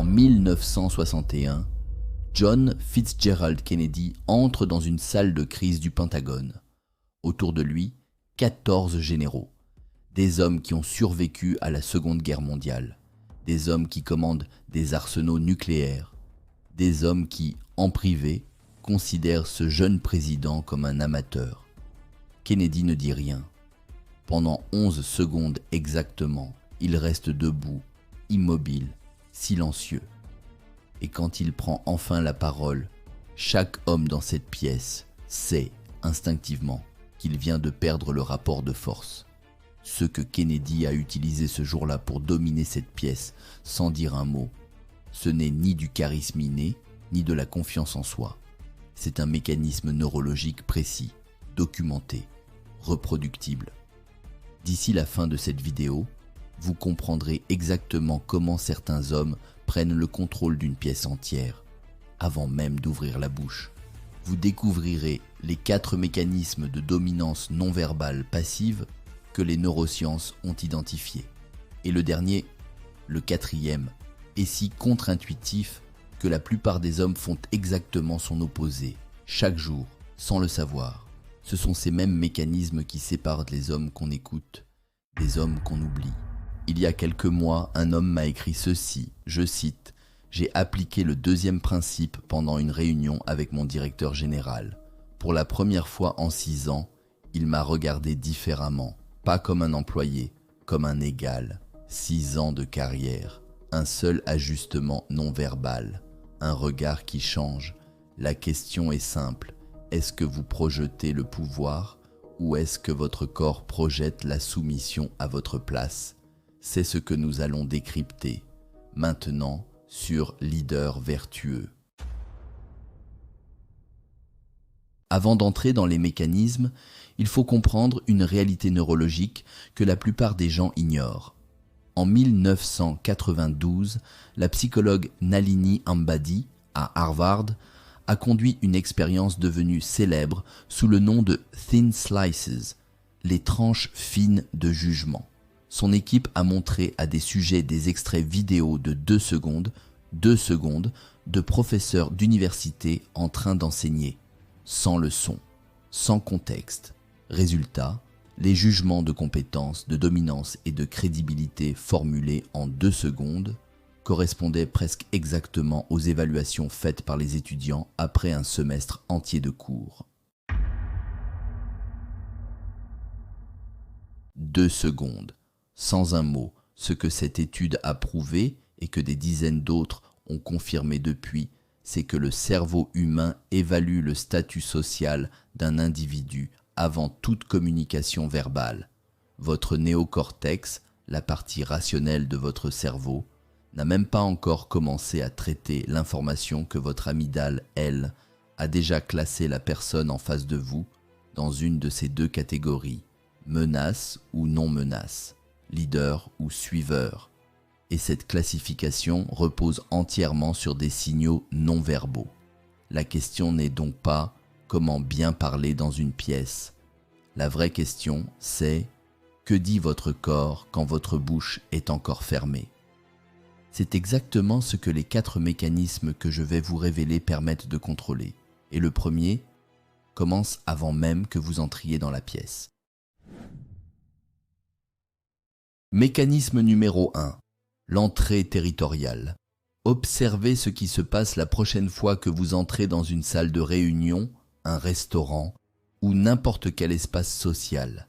En 1961, John Fitzgerald Kennedy entre dans une salle de crise du Pentagone. Autour de lui, 14 généraux. Des hommes qui ont survécu à la Seconde Guerre mondiale. Des hommes qui commandent des arsenaux nucléaires. Des hommes qui, en privé, considèrent ce jeune président comme un amateur. Kennedy ne dit rien. Pendant 11 secondes exactement, il reste debout, immobile, silencieux. Et quand il prend enfin la parole, chaque homme dans cette pièce sait instinctivement qu'il vient de perdre le rapport de force. Ce que Kennedy a utilisé ce jour-là pour dominer cette pièce sans dire un mot, ce n'est ni du charisme inné, ni de la confiance en soi. C'est un mécanisme neurologique précis, documenté, reproductible. D'ici la fin de cette vidéo, vous comprendrez exactement comment certains hommes prennent le contrôle d'une pièce entière, avant même d'ouvrir la bouche. Vous découvrirez les 4 mécanismes de dominance non-verbale passive que les neurosciences ont identifiés. Et le dernier, le 4e, est si contre-intuitif que la plupart des hommes font exactement son opposé, chaque jour, sans le savoir. Ce sont ces mêmes mécanismes qui séparent les hommes qu'on écoute des hommes qu'on oublie. Il y a quelques mois, un homme m'a écrit ceci, je cite, « J'ai appliqué le 2e principe pendant une réunion avec mon directeur général. Pour la première fois en 6 ans, il m'a regardé différemment, pas comme un employé, comme un égal. 6 ans de carrière, un seul ajustement non-verbal, un regard qui change. La question est simple, est-ce que vous projetez le pouvoir ou est-ce que votre corps projette la soumission à votre place ? C'est ce que nous allons décrypter maintenant sur Leader vertueux. Avant d'entrer dans les mécanismes, il faut comprendre une réalité neurologique que la plupart des gens ignorent. En 1992, la psychologue Nalini Ambady, à Harvard, a conduit une expérience devenue célèbre sous le nom de Thin Slices, les tranches fines de jugement. Son équipe a montré à des sujets des extraits vidéo de 2 secondes, de professeurs d'université en train d'enseigner, sans leçon, sans contexte. Résultat, les jugements de compétence, de dominance et de crédibilité formulés en 2 secondes correspondaient presque exactement aux évaluations faites par les étudiants après un semestre entier de cours. 2 secondes, sans un mot, ce que cette étude a prouvé et que des dizaines d'autres ont confirmé depuis, c'est que le cerveau humain évalue le statut social d'un individu avant toute communication verbale. Votre néocortex, la partie rationnelle de votre cerveau, n'a même pas encore commencé à traiter l'information que votre amygdale, elle, a déjà classé la personne en face de vous dans une de ces 2 catégories, menace ou non-menace, leader ou suiveur. Et cette classification repose entièrement sur des signaux non-verbaux. La question n'est donc pas comment bien parler dans une pièce. La vraie question, c'est que dit votre corps quand votre bouche est encore fermée ? C'est exactement ce que les 4 mécanismes que je vais vous révéler permettent de contrôler. Et le premier commence avant même que vous entriez dans la pièce. Mécanisme numéro 1. L'entrée territoriale. Observez ce qui se passe la prochaine fois que vous entrez dans une salle de réunion, un restaurant ou n'importe quel espace social.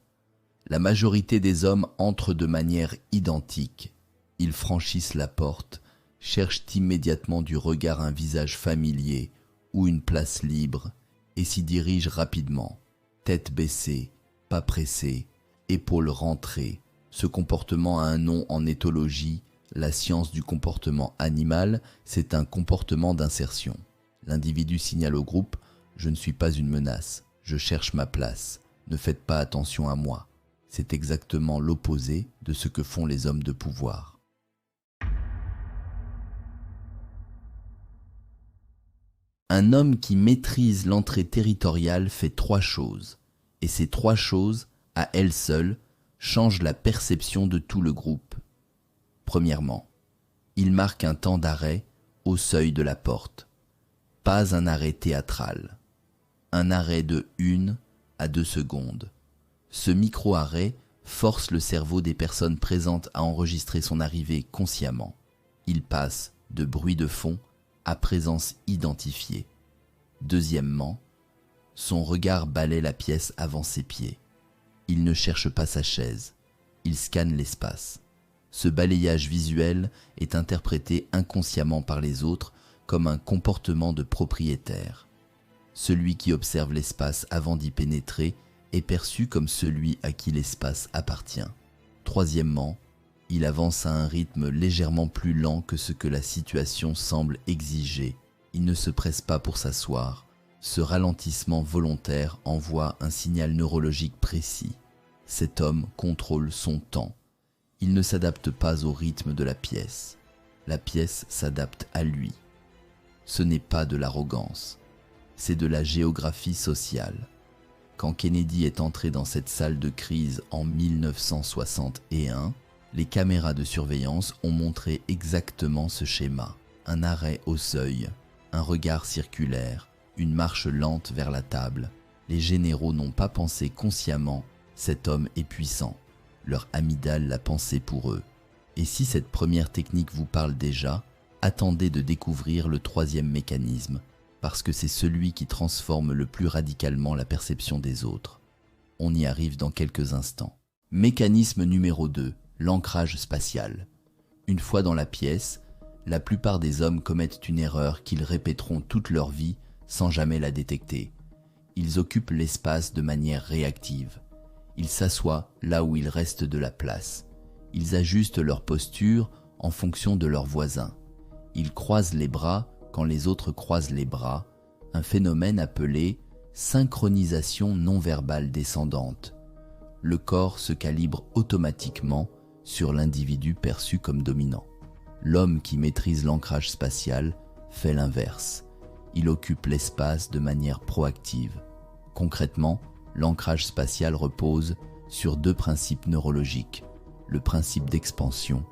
La majorité des hommes entrent de manière identique. Ils franchissent la porte, cherchent immédiatement du regard un visage familier ou une place libre et s'y dirigent rapidement, tête baissée, pas pressée, épaules rentrées. Ce comportement a un nom en éthologie, la science du comportement animal, c'est un comportement d'insertion. L'individu signale au groupe « Je ne suis pas une menace, je cherche ma place, ne faites pas attention à moi ». C'est exactement l'opposé de ce que font les hommes de pouvoir. Un homme qui maîtrise l'entrée territoriale fait 3 choses, et ces 3 choses, à elles seules, changent la perception de tout le groupe. Premièrement, Il marque un temps d'arrêt au seuil de la porte. Pas un arrêt théâtral. Un arrêt de 1 à 2 secondes. Ce micro-arrêt force le cerveau des personnes présentes à enregistrer son arrivée consciemment. Il passe de bruit de fond à présence identifiée. Deuxièmement, son regard balaie la pièce avant ses pieds. Il ne cherche pas sa chaise, il scanne l'espace. Ce balayage visuel est interprété inconsciemment par les autres comme un comportement de propriétaire. Celui qui observe l'espace avant d'y pénétrer est perçu comme celui à qui l'espace appartient. Troisièmement, il avance à un rythme légèrement plus lent que ce que la situation semble exiger. Il ne se presse pas pour s'asseoir. Ce ralentissement volontaire envoie un signal neurologique précis. Cet homme contrôle son temps. Il ne s'adapte pas au rythme de la pièce. La pièce s'adapte à lui. Ce n'est pas de l'arrogance, c'est de la géographie sociale. Quand Kennedy est entré dans cette salle de crise en 1961, les caméras de surveillance ont montré exactement ce schéma. Un arrêt au seuil, un regard circulaire, une marche lente vers la table. Les généraux n'ont pas pensé consciemment « cet homme est puissant ». Leur amygdale l'a pensé pour eux. Et si cette première technique vous parle déjà, attendez de découvrir le troisième mécanisme, parce que c'est celui qui transforme le plus radicalement la perception des autres. On y arrive dans quelques instants. Mécanisme numéro 2, l'ancrage spatial. Une fois dans la pièce, la plupart des hommes commettent une erreur qu'ils répéteront toute leur vie sans jamais la détecter. Ils occupent l'espace de manière réactive. Ils s'assoient là où il reste de la place. Ils ajustent leur posture en fonction de leurs voisins. Ils croisent les bras quand les autres croisent les bras, un phénomène appelé synchronisation non-verbale descendante. Le corps se calibre automatiquement sur l'individu perçu comme dominant. L'homme qui maîtrise l'ancrage spatial fait l'inverse. Il occupe l'espace de manière proactive. Concrètement, l'ancrage spatial repose sur 2 principes neurologiques. Le principe d'expansion.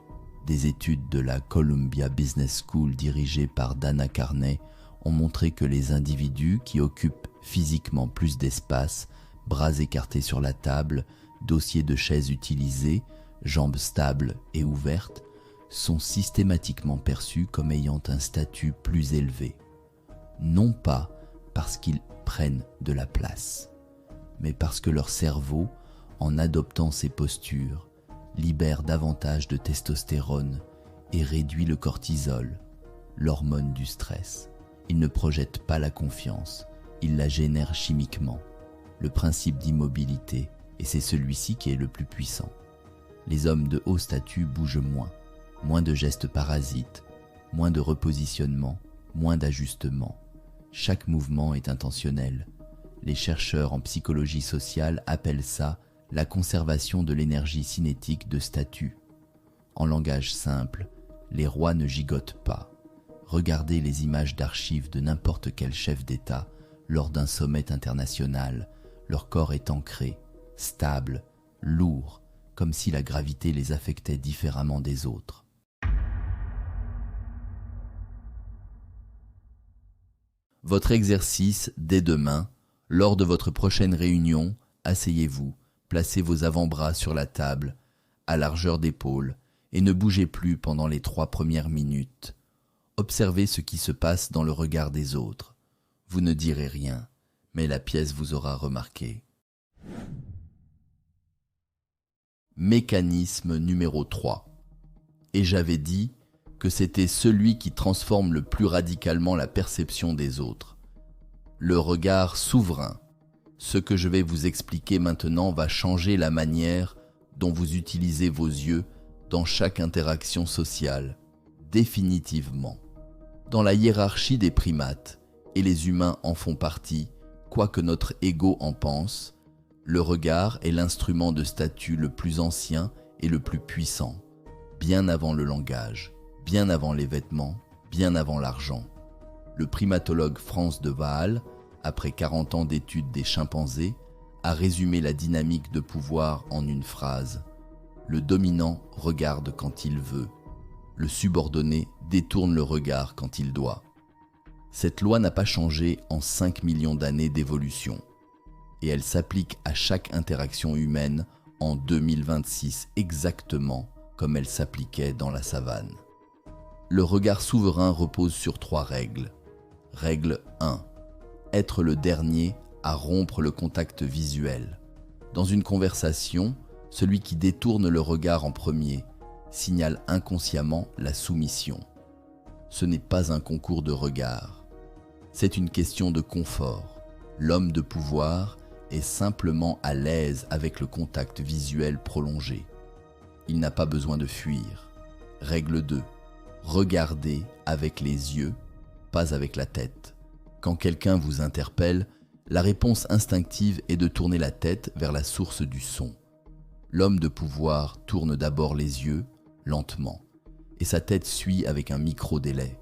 Des études de la Columbia Business School dirigées par Dana Carney ont montré que les individus qui occupent physiquement plus d'espace, bras écartés sur la table, dossier de chaise utilisé, jambes stables et ouvertes, sont systématiquement perçus comme ayant un statut plus élevé. Non pas parce qu'ils prennent de la place, mais parce que leur cerveau, en adoptant ces postures, libère davantage de testostérone et réduit le cortisol, l'hormone du stress. Il ne projette pas la confiance, il la génère chimiquement. Le principe d'immobilité, et c'est celui-ci qui est le plus puissant. Les hommes de haut statut bougent moins de gestes parasites, moins de repositionnement, moins d'ajustement. Chaque mouvement est intentionnel. Les chercheurs en psychologie sociale appellent ça la conservation de l'énergie cinétique de statut. En langage simple, les rois ne gigotent pas. Regardez les images d'archives de n'importe quel chef d'État lors d'un sommet international. Leur corps est ancré, stable, lourd, comme si la gravité les affectait différemment des autres. Votre exercice dès demain, lors de votre prochaine réunion, asseyez-vous. Placez vos avant-bras sur la table, à largeur d'épaule, et ne bougez plus pendant les 3 premières minutes. Observez ce qui se passe dans le regard des autres. Vous ne direz rien, mais la pièce vous aura remarqué. Mécanisme numéro 3. Et j'avais dit que c'était celui qui transforme le plus radicalement la perception des autres. Le regard souverain. Ce que je vais vous expliquer maintenant va changer la manière dont vous utilisez vos yeux dans chaque interaction sociale, définitivement. Dans la hiérarchie des primates, et les humains en font partie, quoi que notre ego en pense, le regard est l'instrument de statut le plus ancien et le plus puissant, bien avant le langage, bien avant les vêtements, bien avant l'argent. Le primatologue Franz de Waal, après 40 ans d'études des chimpanzés, a résumé la dynamique de pouvoir en une phrase. Le dominant regarde quand il veut. Le subordonné détourne le regard quand il doit. Cette loi n'a pas changé en 5 millions d'années d'évolution. Et elle s'applique à chaque interaction humaine en 2026 exactement comme elle s'appliquait dans la savane. Le regard souverain repose sur 3 règles. Règle 1. Être le dernier à rompre le contact visuel. Dans une conversation, celui qui détourne le regard en premier signale inconsciemment la soumission. Ce n'est pas un concours de regard. C'est une question de confort. L'homme de pouvoir est simplement à l'aise avec le contact visuel prolongé. Il n'a pas besoin de fuir. Règle 2. Regardez avec les yeux, pas avec la tête. Quand quelqu'un vous interpelle, la réponse instinctive est de tourner la tête vers la source du son. L'homme de pouvoir tourne d'abord les yeux, lentement, et sa tête suit avec un micro-délai.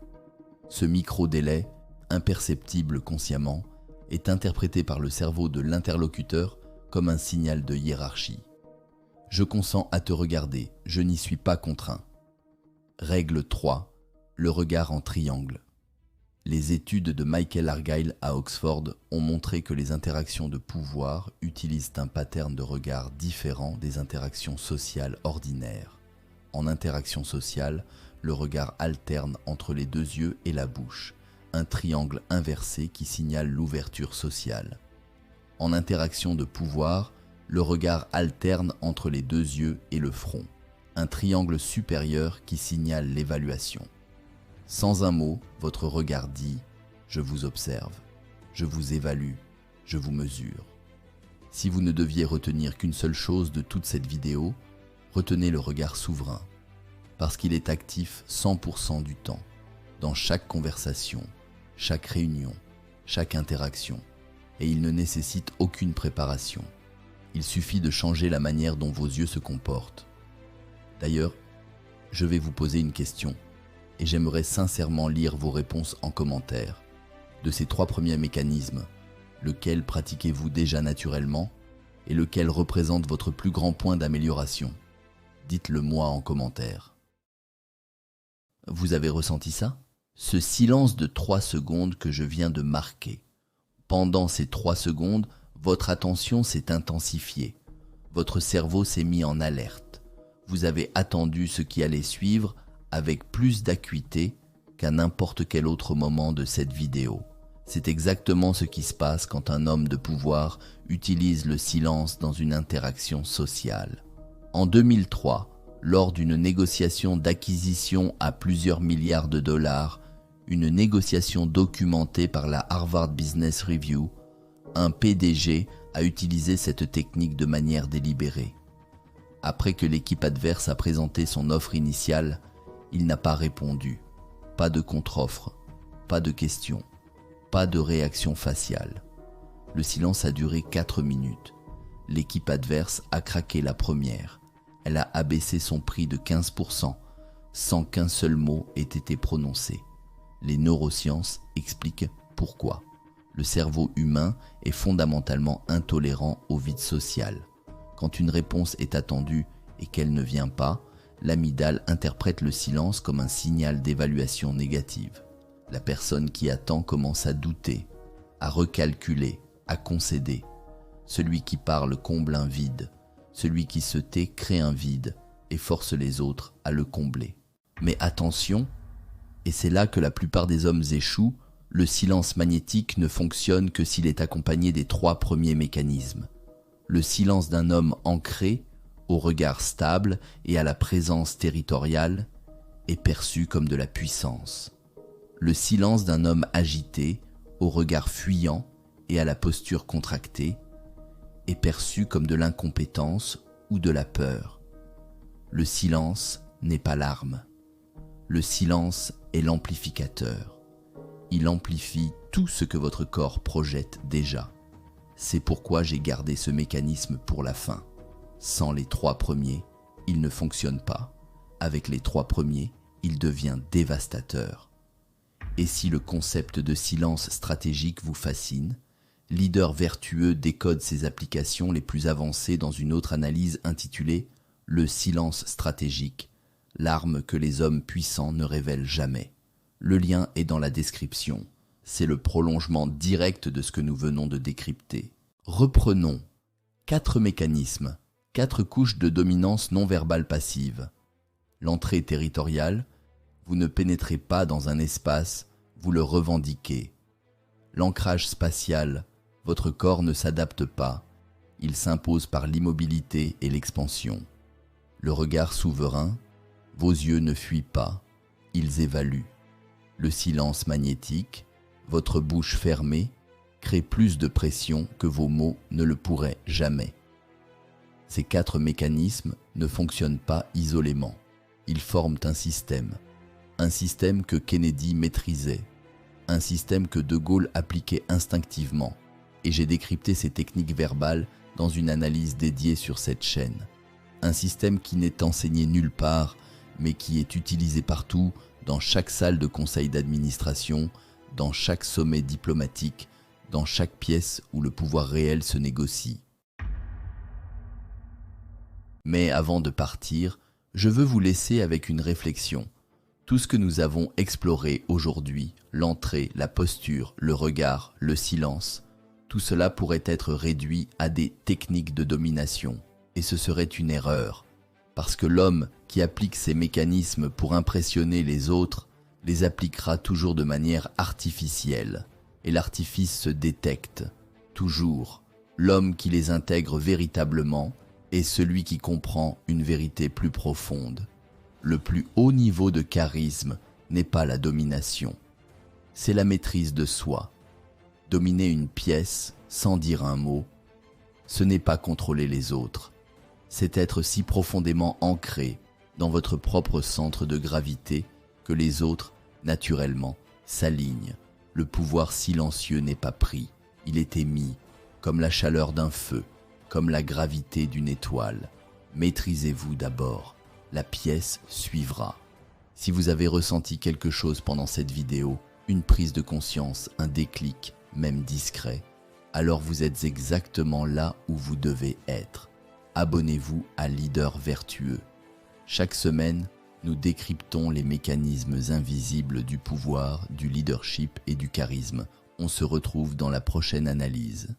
Ce micro-délai, imperceptible consciemment, est interprété par le cerveau de l'interlocuteur comme un signal de hiérarchie. Je consens à te regarder, je n'y suis pas contraint. Règle 3. Le regard en triangle. Les études de Michael Argyle à Oxford ont montré que les interactions de pouvoir utilisent un pattern de regard différent des interactions sociales ordinaires. En interaction sociale, le regard alterne entre les 2 yeux et la bouche, un triangle inversé qui signale l'ouverture sociale. En interaction de pouvoir, le regard alterne entre les 2 yeux et le front, un triangle supérieur qui signale l'évaluation. Sans un mot, votre regard dit « Je vous observe, je vous évalue, je vous mesure ». Si vous ne deviez retenir qu'une seule chose de toute cette vidéo, retenez le regard souverain, parce qu'il est actif 100% du temps, dans chaque conversation, chaque réunion, chaque interaction, et il ne nécessite aucune préparation. Il suffit de changer la manière dont vos yeux se comportent. D'ailleurs, je vais vous poser une question, et j'aimerais sincèrement lire vos réponses en commentaire. De ces 3 premiers mécanismes, lequel pratiquez-vous déjà naturellement et lequel représente votre plus grand point d'amélioration? Dites-le moi en commentaire. Vous avez ressenti ça? Ce silence de 3 secondes que je viens de marquer. Pendant ces 3 secondes, votre attention s'est intensifiée. Votre cerveau s'est mis en alerte. Vous avez attendu ce qui allait suivre avec plus d'acuité qu'à n'importe quel autre moment de cette vidéo. C'est exactement ce qui se passe quand un homme de pouvoir utilise le silence dans une interaction sociale. En 2003, lors d'une négociation d'acquisition à plusieurs milliards de dollars, une négociation documentée par la Harvard Business Review, un PDG a utilisé cette technique de manière délibérée. Après que l'équipe adverse a présenté son offre initiale, il n'a pas répondu. Pas de contre-offre, pas de questions, pas de réaction faciale. Le silence a duré 4 minutes. L'équipe adverse a craqué la première. Elle a abaissé son prix de 15%, sans qu'un seul mot ait été prononcé. Les neurosciences expliquent pourquoi. Le cerveau humain est fondamentalement intolérant au vide social. Quand une réponse est attendue et qu'elle ne vient pas, l'amygdale interprète le silence comme un signal d'évaluation négative. La personne qui attend commence à douter, à recalculer, à concéder. Celui qui parle comble un vide. Celui qui se tait crée un vide et force les autres à le combler. Mais attention, et c'est là que la plupart des hommes échouent, le silence magnétique ne fonctionne que s'il est accompagné des 3 premiers mécanismes. Le silence d'un homme ancré, au regard stable et à la présence territoriale, est perçu comme de la puissance. Le silence d'un homme agité, au regard fuyant et à la posture contractée, est perçu comme de l'incompétence ou de la peur. Le silence n'est pas l'arme. Le silence est l'amplificateur. Il amplifie tout ce que votre corps projette déjà. C'est pourquoi j'ai gardé ce mécanisme pour la fin. Sans les 3 premiers, il ne fonctionne pas. Avec les 3 premiers, il devient dévastateur. Et si le concept de silence stratégique vous fascine, Leader Vertueux décode ses applications les plus avancées dans une autre analyse intitulée « Le silence stratégique, l'arme que les hommes puissants ne révèlent jamais. Le lien est dans la description. C'est le prolongement direct de ce que nous venons de décrypter. Reprenons. 4 mécanismes, 4 couches de dominance non verbale passive. L'entrée territoriale, vous ne pénétrez pas dans un espace, vous le revendiquez. L'ancrage spatial, votre corps ne s'adapte pas, il s'impose par l'immobilité et l'expansion. Le regard souverain, vos yeux ne fuient pas, ils évaluent. Le silence magnétique, votre bouche fermée, crée plus de pression que vos mots ne le pourraient jamais. Ces 4 mécanismes ne fonctionnent pas isolément. Ils forment un système que Kennedy maîtrisait, un système que De Gaulle appliquait instinctivement, et j'ai décrypté ces techniques verbales dans une analyse dédiée sur cette chaîne. Un système qui n'est enseigné nulle part, mais qui est utilisé partout, dans chaque salle de conseil d'administration, dans chaque sommet diplomatique, dans chaque pièce où le pouvoir réel se négocie. Mais avant de partir, je veux vous laisser avec une réflexion. Tout ce que nous avons exploré aujourd'hui, l'entrée, la posture, le regard, le silence, tout cela pourrait être réduit à des techniques de domination. Et ce serait une erreur, parce que l'homme qui applique ces mécanismes pour impressionner les autres les appliquera toujours de manière artificielle. Et l'artifice se détecte, toujours. L'homme qui les intègre véritablement est celui qui comprend une vérité plus profonde. Le plus haut niveau de charisme n'est pas la domination, c'est la maîtrise de soi. Dominer une pièce sans dire un mot, ce n'est pas contrôler les autres, c'est être si profondément ancré dans votre propre centre de gravité que les autres, naturellement, s'alignent. Le pouvoir silencieux n'est pas pris, il est émis, comme la chaleur d'un feu, comme la gravité d'une étoile. Maîtrisez-vous d'abord, la pièce suivra. Si vous avez ressenti quelque chose pendant cette vidéo, une prise de conscience, un déclic, même discret, alors vous êtes exactement là où vous devez être. Abonnez-vous à Leader Vertueux. Chaque semaine, nous décryptons les mécanismes invisibles du pouvoir, du leadership et du charisme. On se retrouve dans la prochaine analyse.